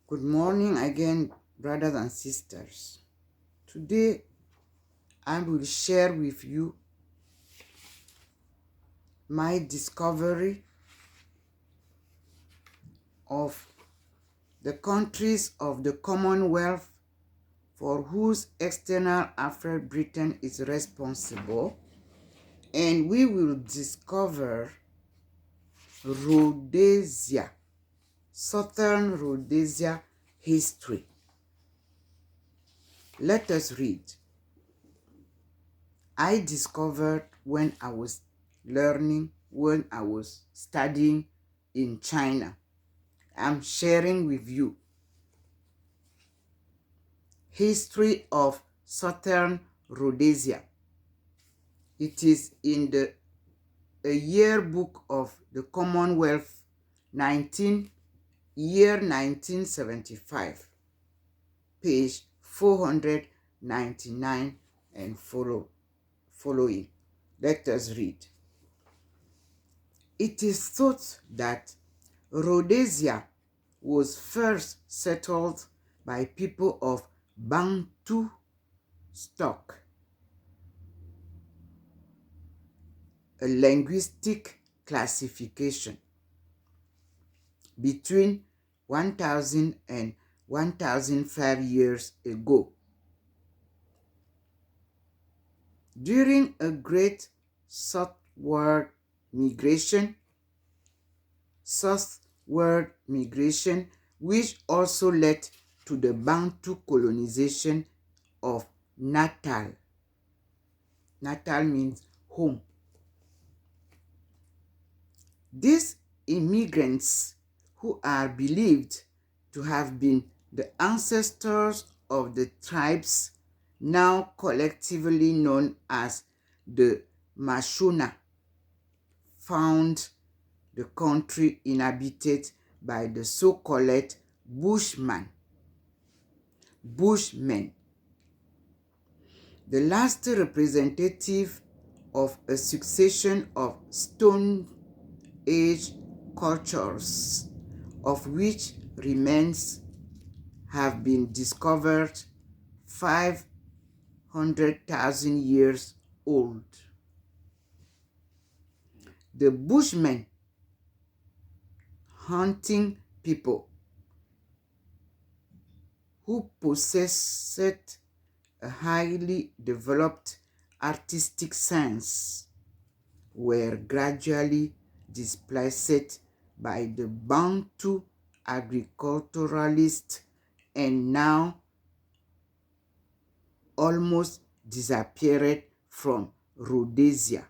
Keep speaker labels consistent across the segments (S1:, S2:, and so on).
S1: Good morning again, brothers and sisters. Today, I will share with you my discovery of the countries of the Commonwealth for whose external affairs Britain is responsible, and we will discover Rhodesia, southern Rhodesia history. Let us read. I discovered when I was studying in China. I'm sharing with you history of southern Rhodesia. It is in the yearbook of the Commonwealth 1975, page 499 and following. Let us read. It is thought that Rhodesia was first settled by people of Bantu stock, a linguistic classification, between 1000 and 1005 years ago. During a great southward migration, which also led to the Bantu colonization of Natal. Natal means home. These immigrants, who are believed to have been the ancestors of the tribes now collectively known as the Mashona, found the country inhabited by the so-called Bushmen. The last representative of a succession of Stone Age cultures, of which remains have been discovered 500,000 years old. The Bushmen, hunting people who possessed a highly developed artistic sense, were gradually displaced by the Bantu agriculturalists and now almost disappeared from Rhodesia.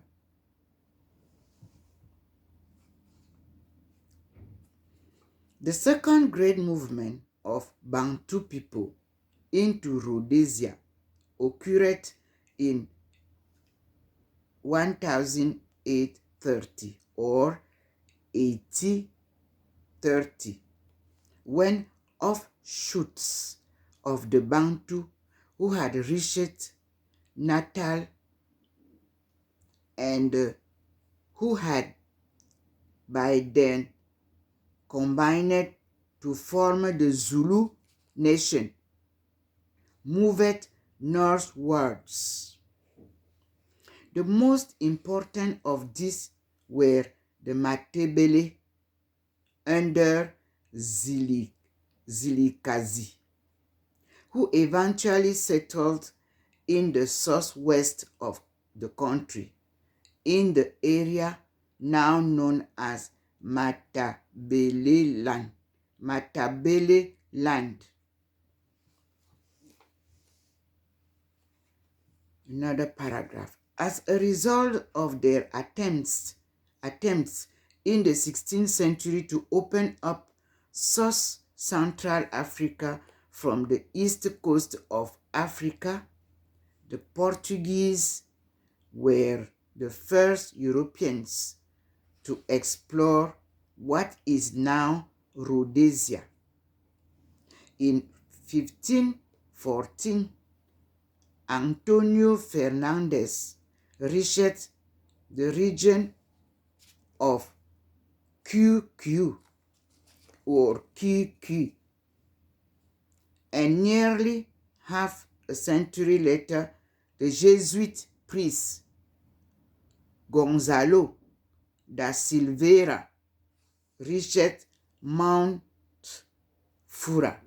S1: The second great movement of Bantu people into Rhodesia occurred in 1830 or 1830, when offshoots of the Bantu who had reached Natal and who had by then combined to form the Zulu nation moved northwards. The most important of these were the Matebele under Zilikazi, who eventually settled in the southwest of the country, in the area now known as Matabele land. Another paragraph. As a result of their attempts in the 16th century to open up South Central Africa from the east coast of Africa, the Portuguese were the first Europeans to explore what is now Rhodesia. In 1514, Antonio Fernandez reached the region of QQ or Kiki and nearly half a century later, the Jesuit priest Gonzalo da Silveira reached Mount Fura,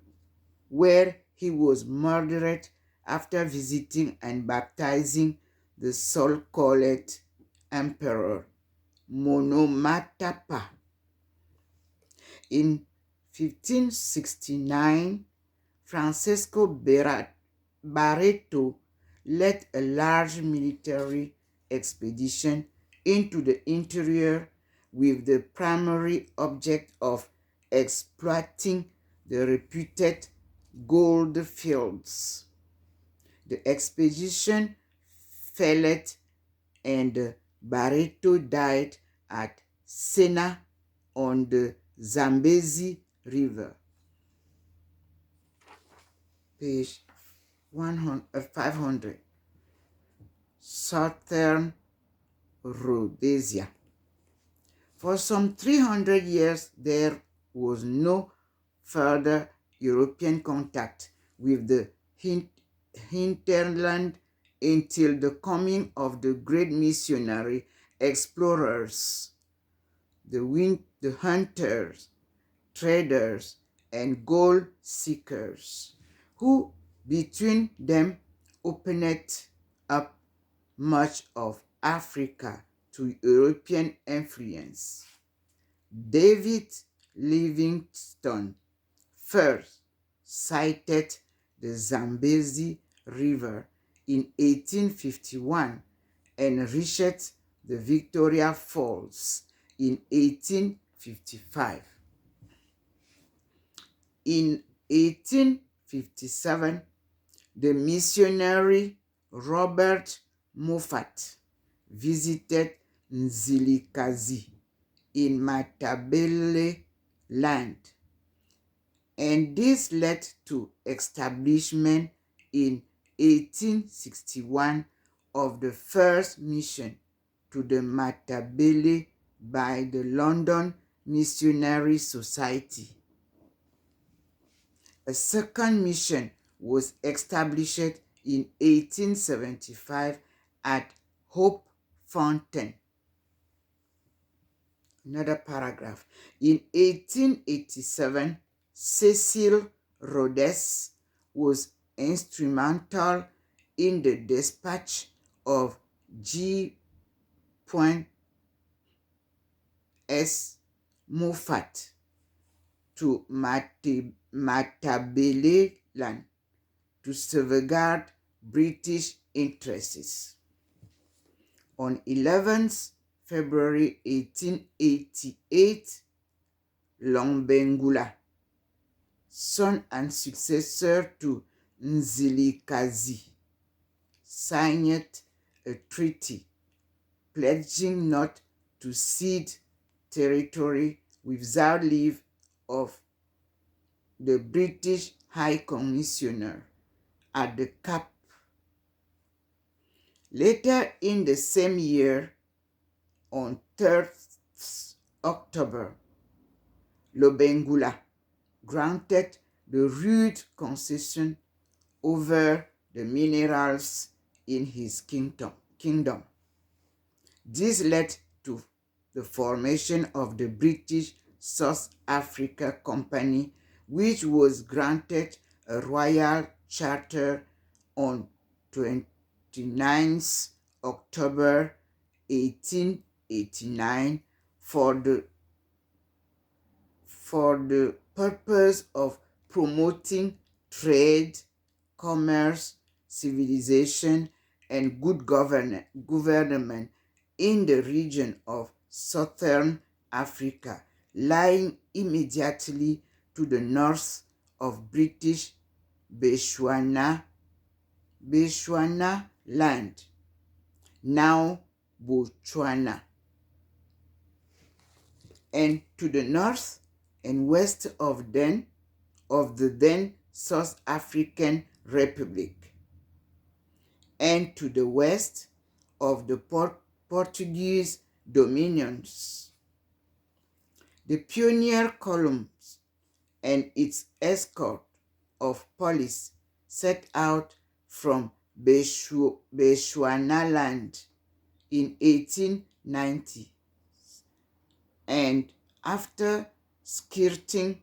S1: where he was murdered after visiting and baptizing the so-called Emperor Monomatapa. In 1569, Francisco Barreto led a large military expedition into the interior with the primary object of exploiting the reputed gold fields. The expedition failed and Barreto died at Sena on the Zambezi River. Page 500. Southern Rhodesia. For some 300 years, there was no further European contact with the hinterland until the coming of the great missionary explorers, the hunters, traders, and gold seekers, who between them opened up much of Africa to European influence. David Livingstone first sighted the Zambezi River in 1851 and reached the Victoria Falls in 1855. In 1857, the missionary Robert Moffat visited Nzilikazi in Matabele land, and this led to establishment in 1861 of the first mission to the Matabele by the London Missionary Society. A second mission was established in 1875 at Hope Fountain. Another paragraph. In 1887, Cecil Rhodes was instrumental in the dispatch of G.S. Moffat to Matabeleland to safeguard British interests. On 11th February 1888, Lombengula, son and successor to Nzilikazi, signed a treaty pledging not to cede territory without leave of the British High Commissioner at the Cape. Later in the same year, on 3rd October, Lobengula granted the rude concession over the minerals in his kingdom. This led to the formation of the British South Africa Company, which was granted a royal charter on 29th October 1889 for the purpose of promoting trade, commerce, civilization, and good government in the region of Southern Africa, lying immediately to the north of British Bechuana land, now Botswana, and to the north and west of the then South African Republic, and to the west of the Portuguese dominions. The pioneer Columbus and its escort of police set out from Bechuanaland in 1890, and after skirting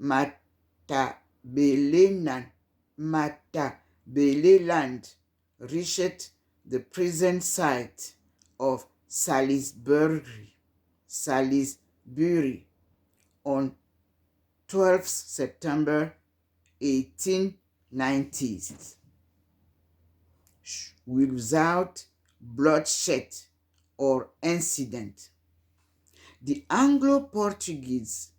S1: Matabeleland, reached the present site of Salisbury on 12 September 1890s without bloodshed or incident. The Anglo-Portuguese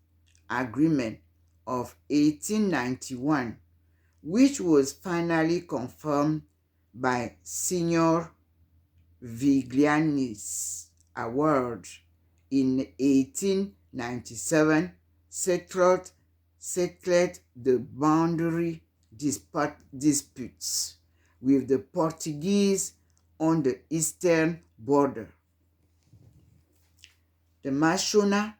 S1: Agreement of 1891, which was finally confirmed by Signor Vigliani's award in 1897, settled the boundary disputes with the Portuguese on the eastern border. The Mashona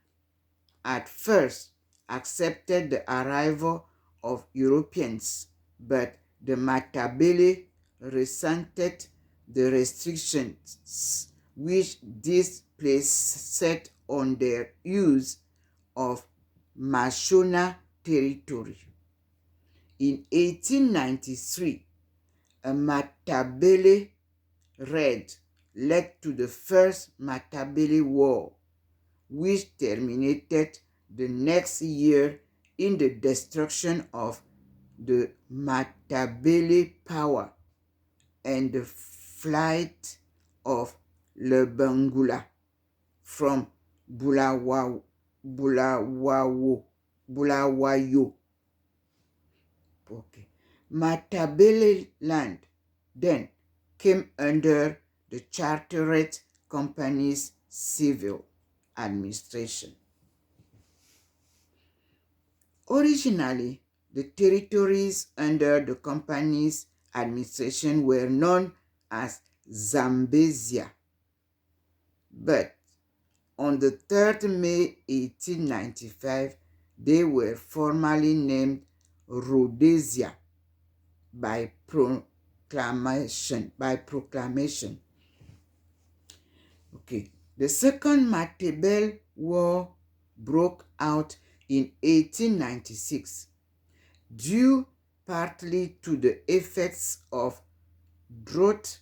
S1: at first accepted the arrival of Europeans, but the Matabele resented the restrictions which this place set on their use of Mashona territory. In 1893, a Matabele raid led to the First Matabele War, which terminated the next year in the destruction of the Matabele power and the flight of Lebangula from Bulawayo. Okay. Matabele land then came under the Chartered Company's civil administration. Originally, the territories under the company's administration were known as Zambezia, but on the 3rd May 1895, they were formally named Rhodesia by proclamation. Okay. The Second Matabele War broke out in 1896, due partly to the effects of drought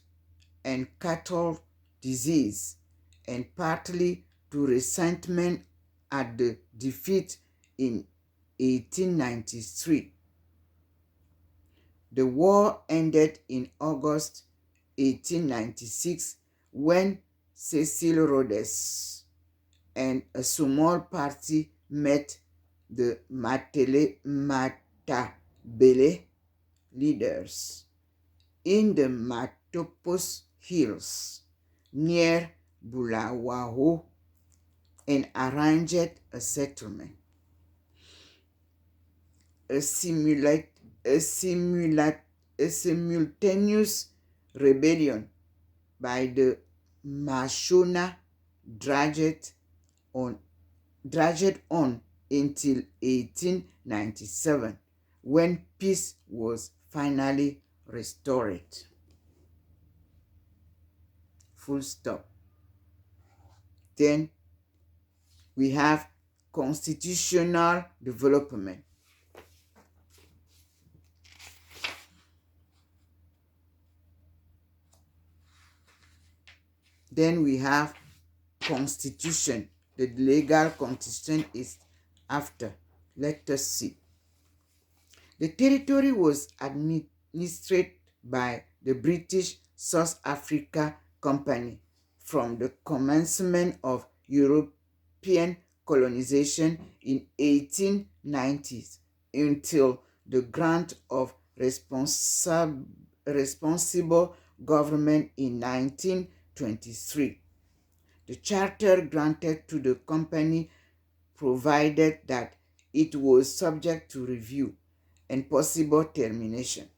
S1: and cattle disease, and partly to resentment at the defeat in 1893. The war ended in August 1896 when Cecil Rhodes and a small party met the Matabele leaders in the Matopos Hills near Bulawayo and arranged a settlement. A simultaneous rebellion by the Mashona dragged on until 1897, when peace was finally restored. Full stop. Then we have constitutional development. Then we have constitution. The legal constitution is after. Let us see. The territory was administered by the British South Africa Company from the commencement of European colonization in 1890s until the grant of responsible government in 1923. The charter granted to the company provided that it was subject to review and possible termination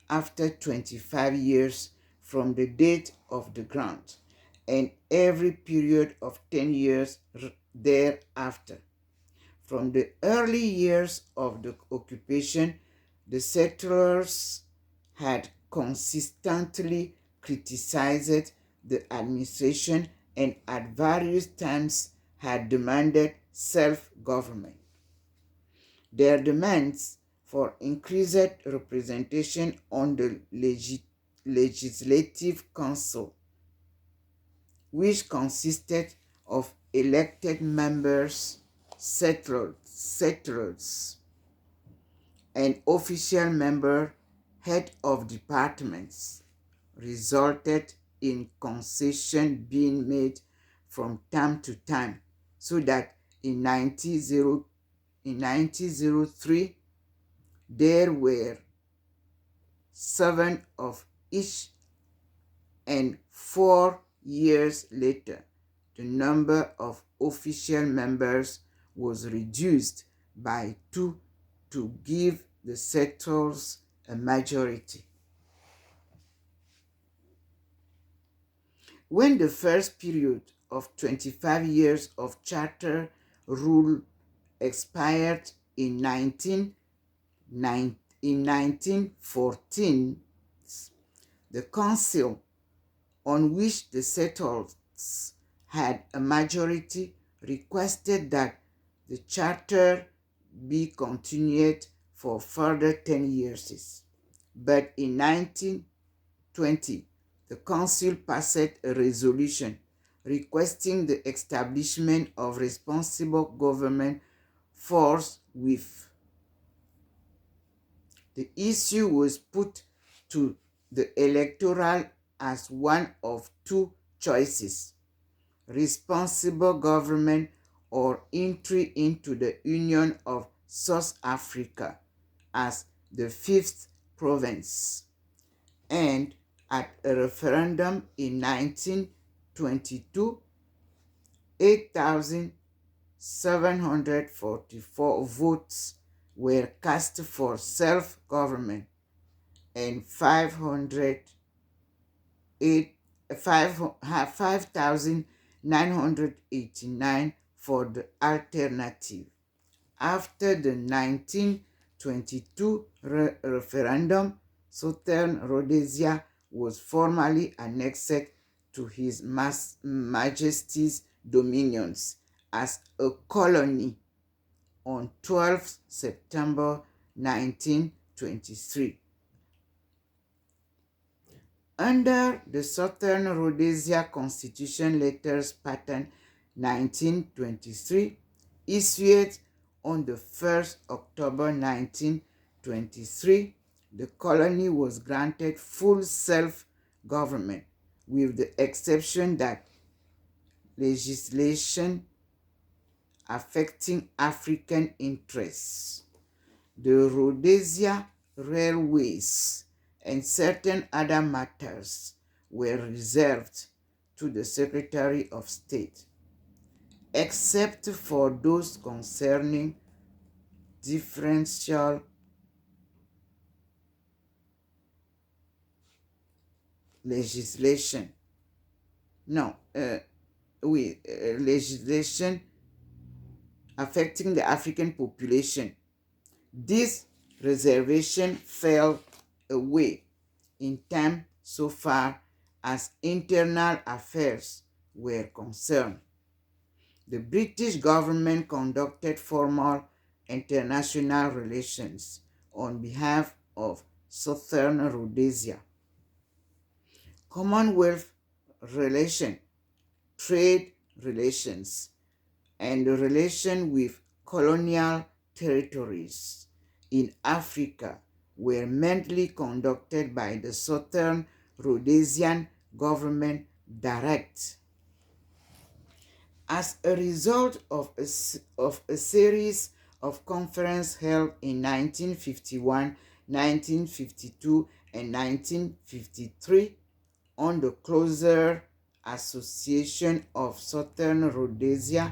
S1: after 25 years from the date of the grant, and every period of 10 years thereafter. From the early years of the occupation, The settlers had consistently criticized the administration and at various times had demanded self-government. Their demands for increased representation on the Legislative Council, which consisted of elected members, settlers, and official member, head of departments, resulted in concession being made from time to time, so that in 1903 there were 7 of each, and 4 years later the number of official members was reduced by 2 to give the settlers a majority. When the first period of 25 years of charter rule expired in 1914, the council, on which the settlers had a majority, requested that the charter be continued for further 10 years. But in 1920, the council passed a resolution requesting the establishment of responsible government forthwith. The issue was put to the electoral as one of 2 choices: responsible government or entry into the Union of South Africa as the 5th province. And at a referendum in 1922, 8,744 votes were cast for self-government and 5,989 for the alternative. After the 1922 referendum, Southern Rhodesia was formally annexed to His Majesty's dominions as a colony on 12 September 1923. Under the Southern Rhodesia Constitution Letters Pattern 1923, issued on the 1st October 1923, the colony was granted full self-government, with the exception that legislation affecting African interests, the Rhodesia railways, and certain other matters were reserved to the Secretary of State, except for those concerning differential legislation. Legislation affecting the African population. This reservation fell away in time so far as internal affairs were concerned. The British government conducted formal international relations on behalf of Southern Rhodesia. Commonwealth relations, trade relations, and the relation with colonial territories in Africa were mainly conducted by the Southern Rhodesian government direct. As a result of a series of conferences held in 1951, 1952, and 1953 on the closer association of Southern Rhodesia,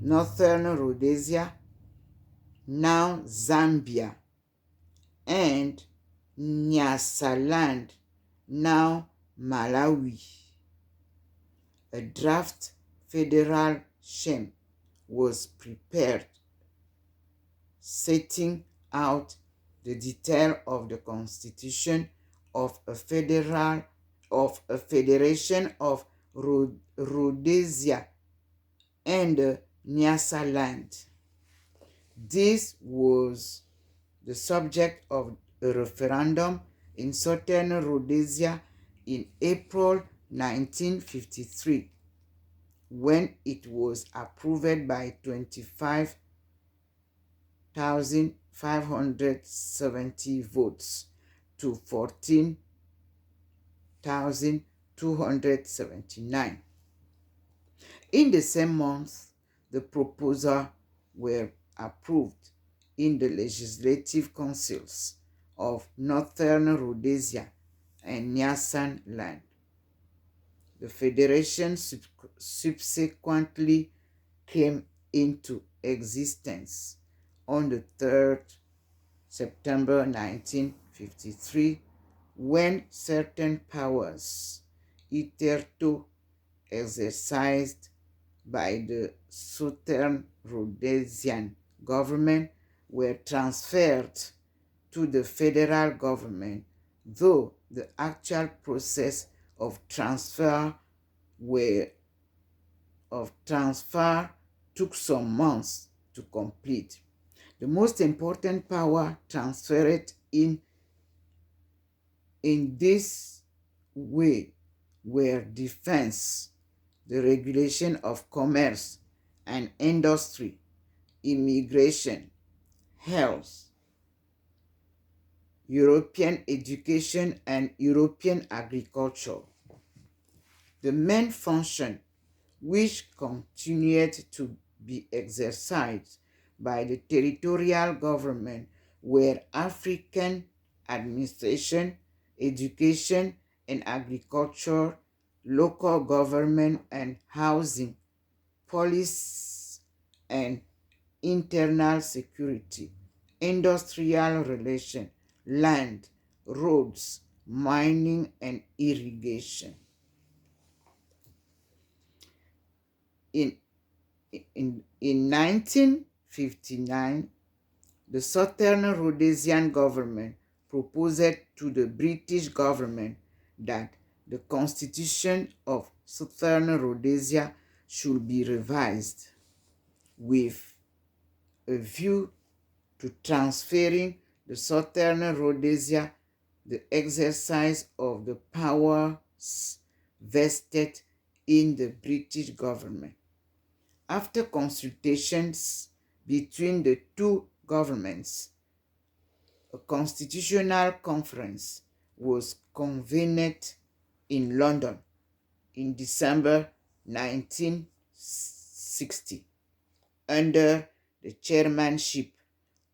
S1: Northern Rhodesia, now Zambia, and Nyasaland, now Malawi, a draft federal scheme was prepared, setting out the detail of the constitution of a federation of Rhodesia and Nyasaland. This was the subject of a referendum in southern Rhodesia in April 1953, when it was approved by 25,570 votes to 14,279. In the same month, the proposals were approved in the legislative councils of Northern Rhodesia and Nyasaland. The federation subsequently came into existence on the 3rd September 1953, when certain powers hitherto exercised by the Southern Rhodesian government were transferred to the federal government, though the actual process of transfer took some months to complete. The most important power transferred in this way were defense, the regulation of commerce and industry, immigration, health, European education, and European agriculture. The main function which continued to be exercised by the territorial government were African administration, education and agriculture, local government and housing, police and internal security, industrial relation, land, roads, mining and irrigation. In 1959, the Southern Rhodesian government proposed to the British government that the Constitution of Southern Rhodesia should be revised with a view to transferring the Southern Rhodesia the exercise of the powers vested in the British government. After consultations between the two governments, a constitutional conference was convened in London in December 1960 under the chairmanship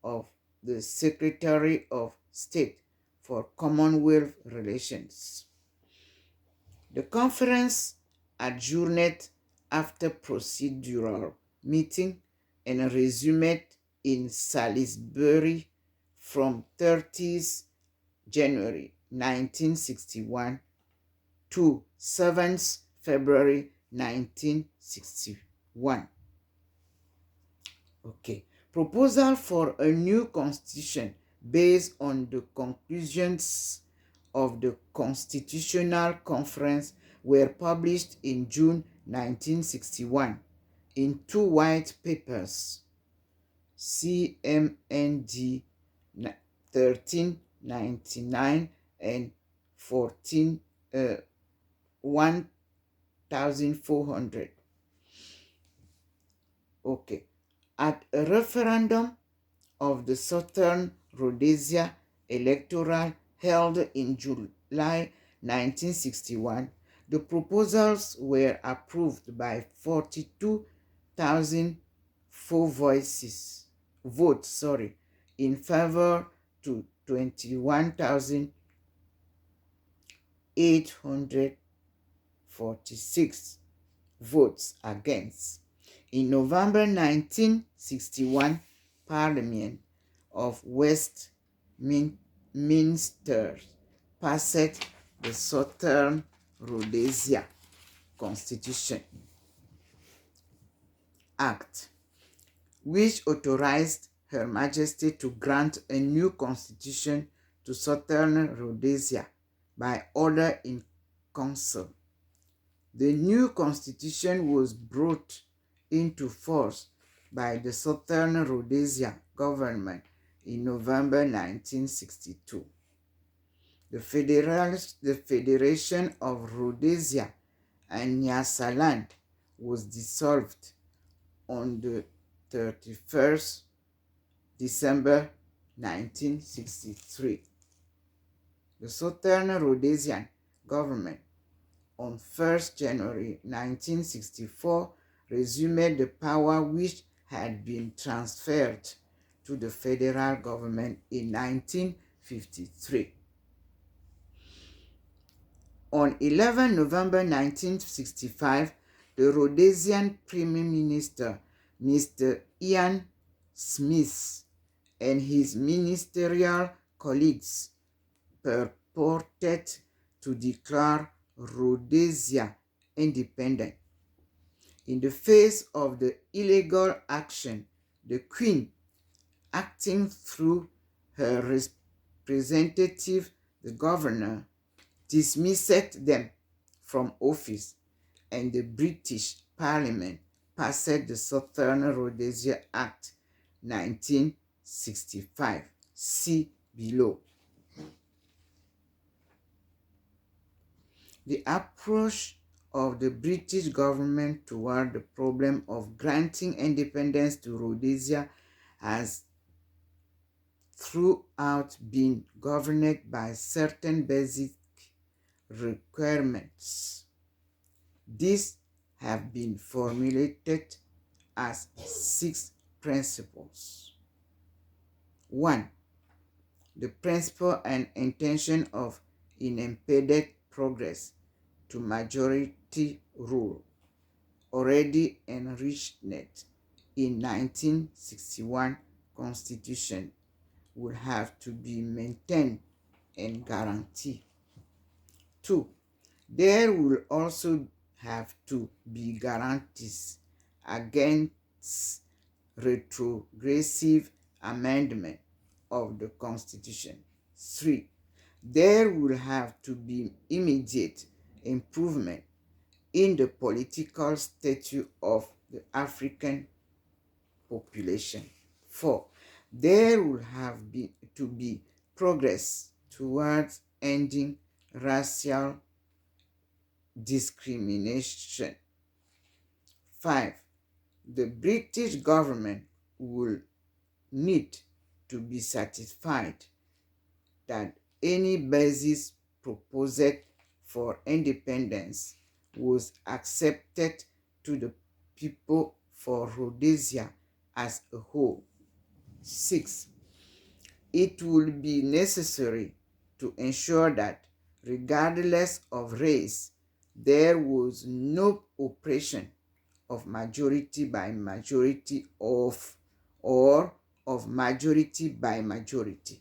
S1: of the Secretary of State for Commonwealth Relations. The conference adjourned after procedural meeting and resumed in Salisbury from 30th January 1961 to 7th February 1961. Okay. Proposal for a new constitution based on the conclusions of the Constitutional Conference were published in June 1961 in two white papers, CMND 1399 and 1400. Okay. At a referendum of the Southern Rhodesia electoral held in July 1961, the proposals were approved by 42,004 votes in favor to 21,846 votes against. In November 1961, Parliament of Westminster passed the Southern Rhodesia Constitution Act, which authorized Her Majesty to grant a new constitution to Southern Rhodesia by order in council. The new constitution was brought into force by the Southern Rhodesia government in November 1962. The Federation of Rhodesia and Nyasaland was dissolved on the 31st December 1963. The Southern Rhodesian government on 1st January 1964 resumed the power which had been transferred to the federal government in 1953. On 11 November 1965, the Rhodesian Prime Minister, Mr. Ian Smith, and his ministerial colleagues purported to declare Rhodesia independent. In the face of the illegal action, the Queen, acting through her representative, the governor, dismissed them from office, and the British Parliament passed the Southern Rhodesia Act 1965. See below. The approach of the British government toward the problem of granting independence to Rhodesia has throughout been governed by certain basic requirements. These have been formulated as 6 principles. 1. The principle and intention of unimpeded progress to majority rule, already enriched in 1961 Constitution, will have to be maintained and guaranteed. 2. There will also have to be guarantees against retrogressive amendment of the Constitution. 3. There will have to be immediate improvement in the political status of the African population. 4. There will have to be progress towards ending racial discrimination. 5. The British government will need to be satisfied that any basis proposed for independence was accepted to the people for Rhodesia as a whole. 6. It will be necessary to ensure that, regardless of race, there was no oppression of majority by majority or of majority by majority.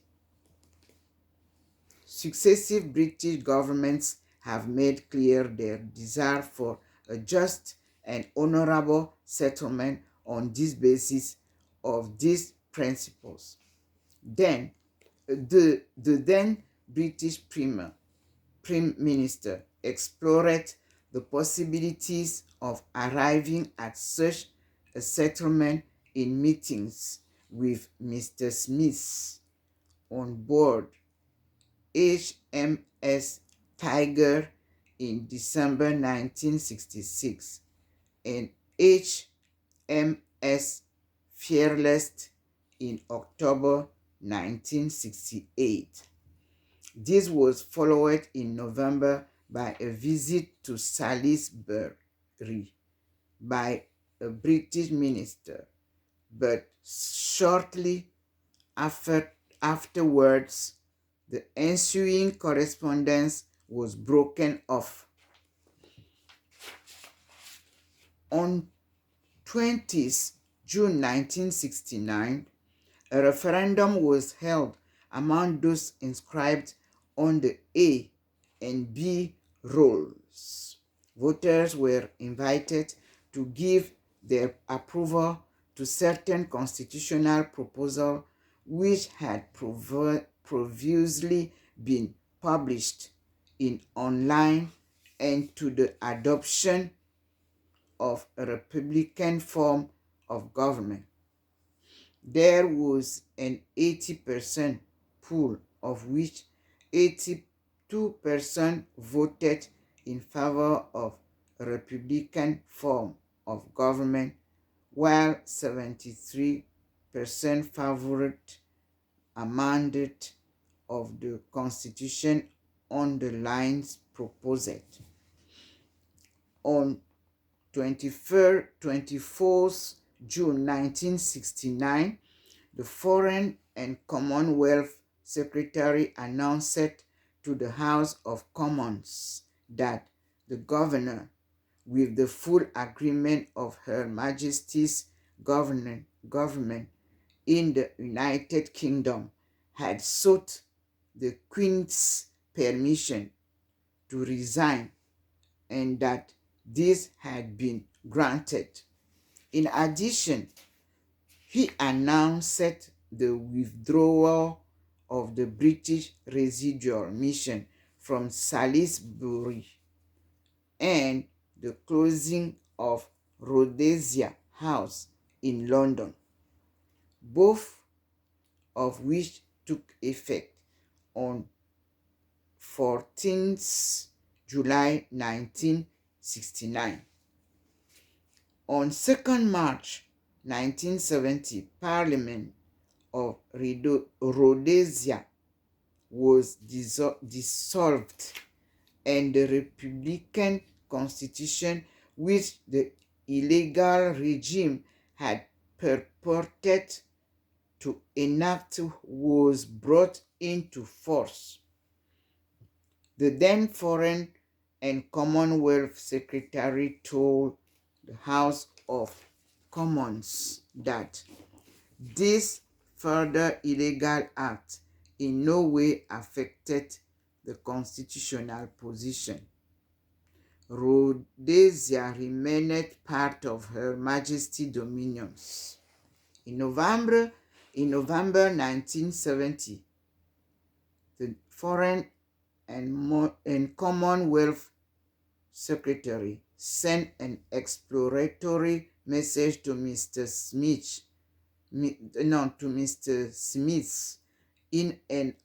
S1: Successive British governments have made clear their desire for a just and honorable settlement on this basis of these principles. Then, the then British Prime Minister explored the possibilities of arriving at such a settlement in meetings with Mr. Smith on board HMS Tiger in December 1966 and HMS Fearless in October 1968. This was followed in November by a visit to Salisbury by a British minister, but shortly afterwards, the ensuing correspondence was broken off. On 20th June 1969, a referendum was held among those inscribed on the A and B rolls. Voters were invited to give their approval to to certain constitutional proposals which had previously been published in online, and to the adoption of a republican form of government. There was an 80% poll, of which 82% voted in favor of a republican form of government, while 73% favored amendment of the constitution on the lines proposed. On 24th June 1969, the Foreign and Commonwealth Secretary announced to the House of Commons that the governor, with the full agreement of Her Majesty's government in the United Kingdom, had sought the Queen's permission to resign, and that this had been granted. In addition, he announced the withdrawal of the British residual mission from Salisbury and the closing of Rhodesia House in London, both of which took effect on 14th July 1969. On 2nd March 1970, Parliament of Rhodesia was dissolved, and the Republican Constitution, which the illegal regime had purported to enact, was brought into force. The then Foreign and Commonwealth Secretary told the House of Commons that this further illegal act in no way affected the constitutional position. Rhodesia remained part of Her Majesty's dominions. In November 1970, the Foreign and Commonwealth Secretary sent an exploratory message to Mr. Smith in an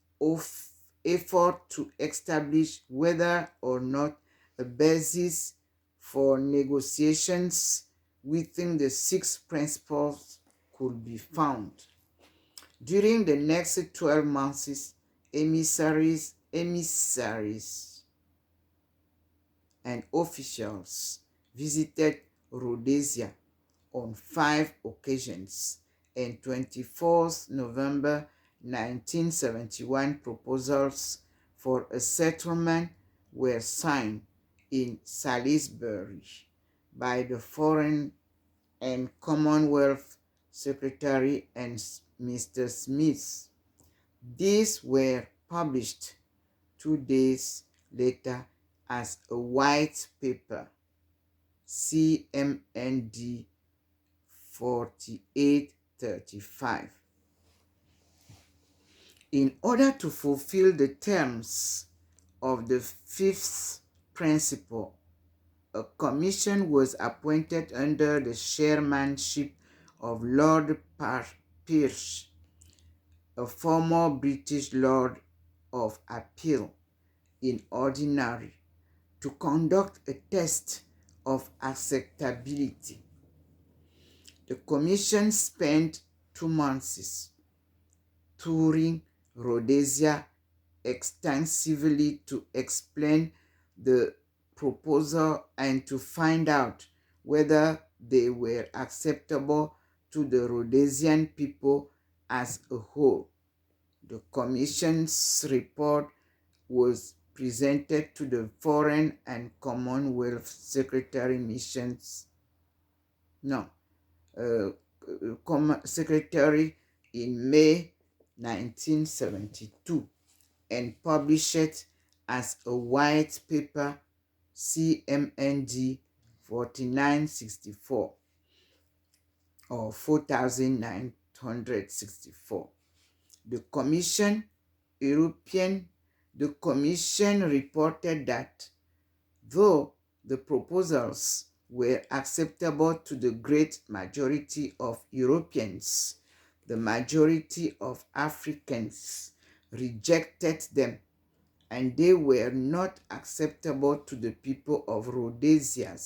S1: effort to establish whether or not a basis for negotiations within the six principles could be found. During the next 12 months, emissaries and officials visited Rhodesia on 5 occasions, and 24th November 1971 proposals for a settlement were signed in Salisbury by the Foreign and Commonwealth Secretary and Mr. Smith. These were published 2 days later as a white paper, CMND 4835. In order to fulfill the terms of the fifth principle, a commission was appointed under the chairmanship of Lord Pierce, a former British Lord of Appeal in Ordinary, to conduct a test of acceptability. The commission spent 2 months touring Rhodesia extensively to explain the proposal and to find out whether they were acceptable to the Rhodesian people as a whole. The Commission's report was presented to the Foreign and Commonwealth Secretary Secretary in May 1972 and published as a white paper, CMND 4964. or 4,964. The Commission European, the Commission reported that though the proposals were acceptable to the great majority of Europeans, the majority of Africans rejected them, and they were not acceptable to the people of Rhodesia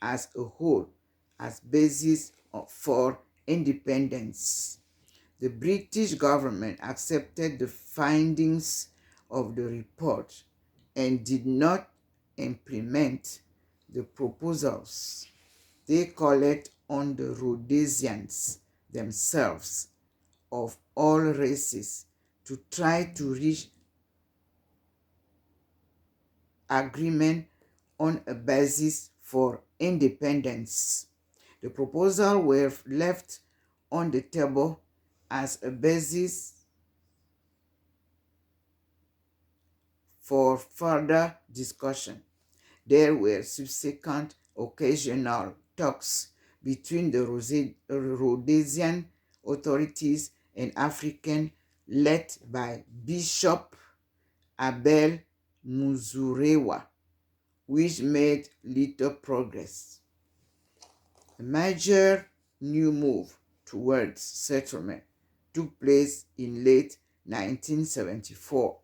S1: as a whole as basis for independence. The British government accepted the findings of the report and did not implement the proposals. They called on the Rhodesians themselves of all races to try to reach agreement on a basis for independence. The proposals were left on the table as a basis for further discussion. There were subsequent occasional talks between the Rhodesian authorities and African led by Bishop Abel Muzurewa, which made little progress. A major new move towards settlement took place in late 1974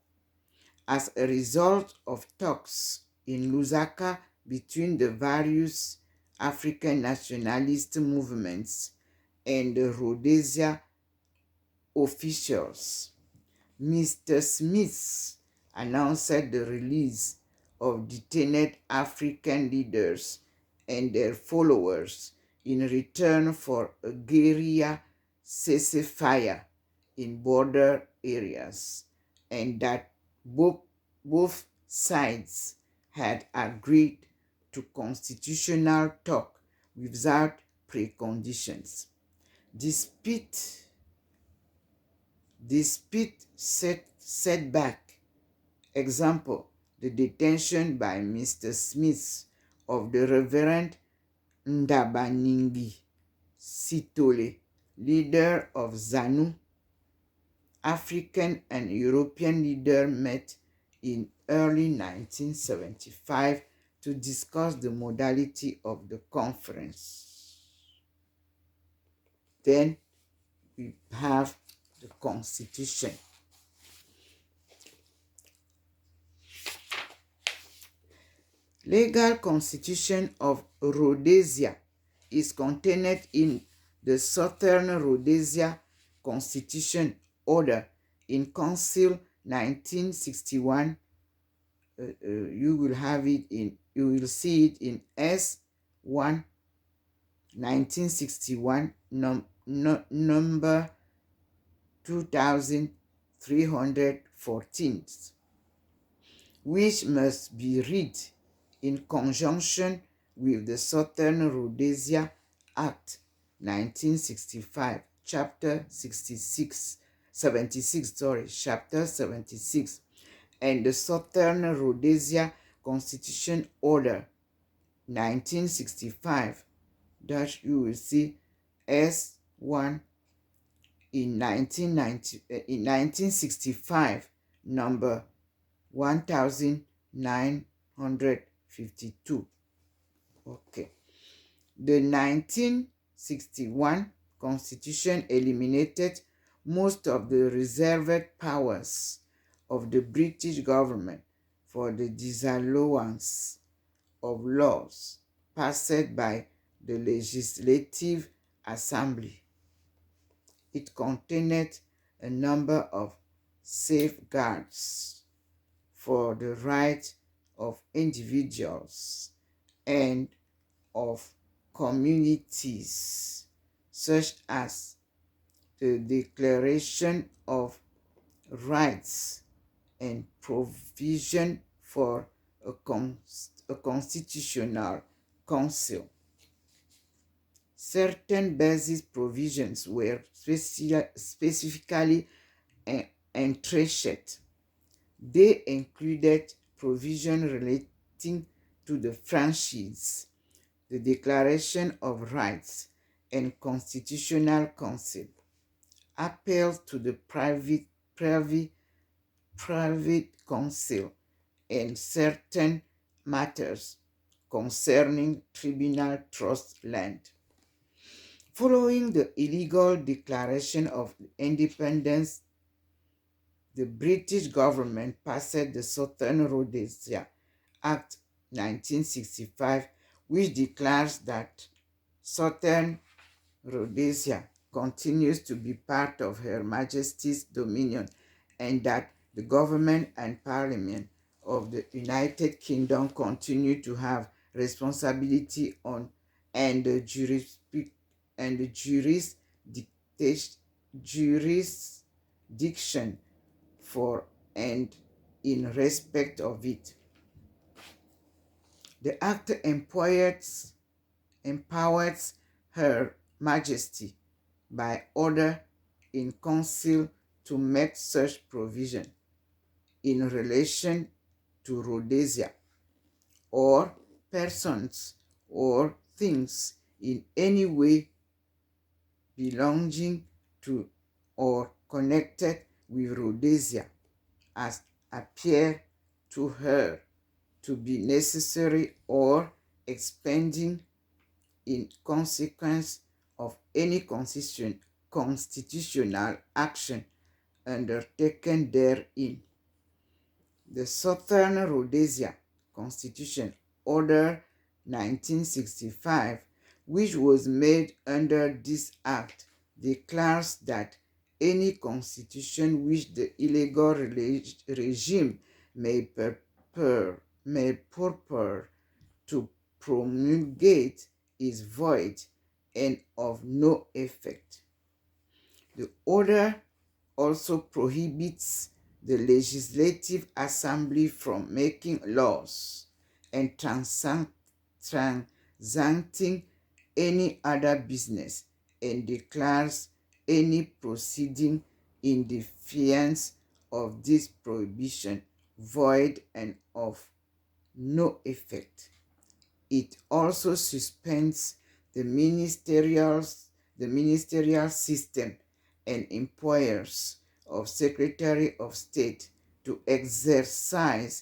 S1: as a result of talks in Lusaka between the various African nationalist movements and the Rhodesia officials. Mr. Smith announced the release of detained African leaders and their followers in return for a guerrilla ceasefire in border areas, and that both sides had agreed to constitutional talk without preconditions. Despite setback, example, the detention by Mr. Smith of the Reverend Ndabaningi Sitole, leader of ZANU. African and European leaders met in early 1975 to discuss the modality of the conference. Then we have the Constitution. Legal Constitution of Rhodesia is contained in the Southern Rhodesia Constitution Order in Council 1961. You will see it in S1 1961 number 2314, which must be read in conjunction with the Southern Rhodesia Act 1965, Chapter 76, and the Southern Rhodesia Constitution Order 1965, that you will see S1 in 1965, number 1952. Okay. The 1961 Constitution eliminated most of the reserved powers of the British government for the disallowance of laws passed by the Legislative Assembly. It contained a number of safeguards for the rights of individuals and of communities, such as the Declaration of Rights and provision for a constitutional council. Certain basis provisions were specifically entrenched. They included provision relating to the franchise, the Declaration of Rights, and Constitutional Council, appealed to the private council, and certain matters concerning tribunal trust land. Following the illegal declaration of independence, the British government passed the Southern Rhodesia Act 1965, which declares that Southern Rhodesia continues to be part of Her Majesty's dominion and that the government and parliament of the United Kingdom continue to have responsibility on and the jurisdiction for and in respect of it. The Act empowers Her Majesty by order in council to make such provision in relation to Rhodesia or persons or things in any way belonging to or connected with Rhodesia as appear to her to be necessary or expending in consequence of any constitutional action undertaken therein. The Southern Rhodesia Constitution Order 1965, which was made under this act, declares that any constitution which the illegal regime may purport to promulgate is void and of no effect. The order also prohibits the Legislative Assembly from making laws and transacting any other business and declares any proceeding in defiance of this prohibition void and of no effect. It also suspends the ministerial system and empowers of Secretary of State to exercise